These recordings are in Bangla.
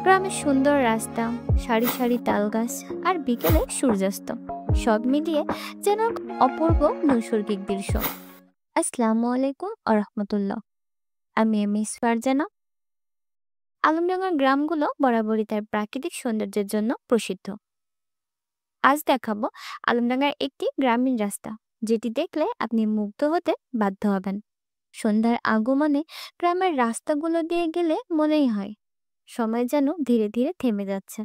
গ্রামের সুন্দর রাস্তা, সারি সারি তালগাছ আর বিকেলে সূর্যাস্ত সব মিলিয়ে যেন এক অপূর্ব নৈসর্গিক দৃশ্য। আসসালামু আলাইকুম আরহামতুল্লাহ। আমি মিস ফারজানা। আলমডাঙ্গার গ্রামগুলো বরাবরই তার প্রাকৃতিক সৌন্দর্যের জন্য প্রসিদ্ধ। আজ দেখাবো আলমডাঙ্গার একটি গ্রামীণ রাস্তা, যেটি দেখলে আপনি মুগ্ধ হতে বাধ্য হবেন। সন্ধ্যার আগমনে গ্রামের রাস্তাগুলো দিয়ে গেলে মনেই হয় সময় যেন ধীরে ধীরে থেমে যাচ্ছে।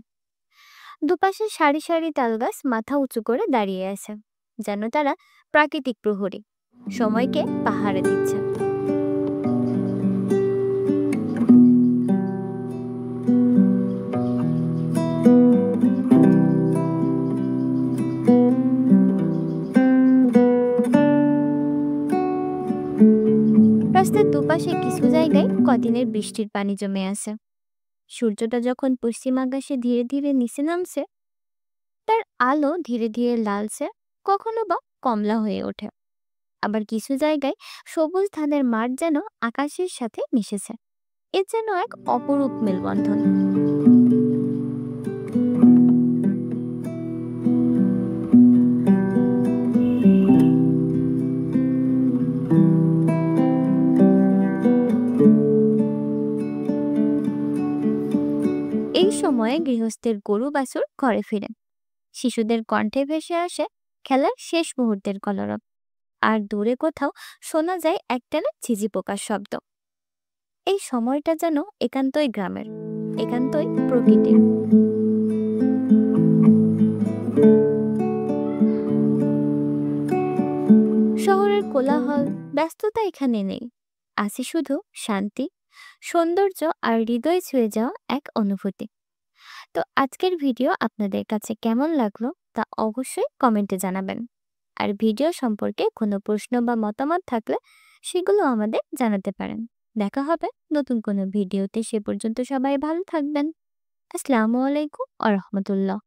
দুপাশে সারি সারি তালগাছ মাথা উঁচু করে দাঁড়িয়ে আছে, যেন তারা প্রাকৃতিক প্রহরী, সময়কে পাহারা দিচ্ছে। রাস্তার দুপাশে কিছু জায়গায় কদিনের বৃষ্টির পানি জমে আছে। সূর্যটা যখন পশ্চিম আকাশে ধীরে ধীরে নিচে নামছে, তার আলো ধীরে ধীরে লালচে, কখনো বা কমলা হয়ে ওঠে। আবার কিছু জায়গায় সবুজ ধানের মাঠ যেন আকাশের সাথে মিশেছে। এ যেন এক অপরূপ মেলবন্ধন। এই সময়ে গৃহস্থের গরু বাছুর ঘরে ফিরে, শিশুদের কণ্ঠে ভেসে আসে খেলার শেষ মুহূর্তের কলরব, আর দূরে কোথাও শোনা যায় একটানা ঝিঝি পোকার শব্দ। এই সময়টা যেন একান্তই গ্রামের, একান্তই প্রকৃতির। শহরের কোলাহল, ব্যস্ততা এখানে নেই। আছে শুধু শান্তি, সৌন্দর্য আর হৃদয় ছুঁয়ে যাওয়া এক অনুভূতি। তো আজকের ভিডিও আপনাদের কাছে কেমন লাগলো তা অবশ্যই কমেন্টে জানাবেন। আর ভিডিও সম্পর্কে কোনো প্রশ্ন বা মতামত থাকলে সেগুলো আমাদের জানাতে পারেন। দেখা হবে নতুন কোনো ভিডিওতে। সে পর্যন্ত সবাই ভালো থাকবেন। আসসালামু আলাইকুম আ রহমতুল্লাহ।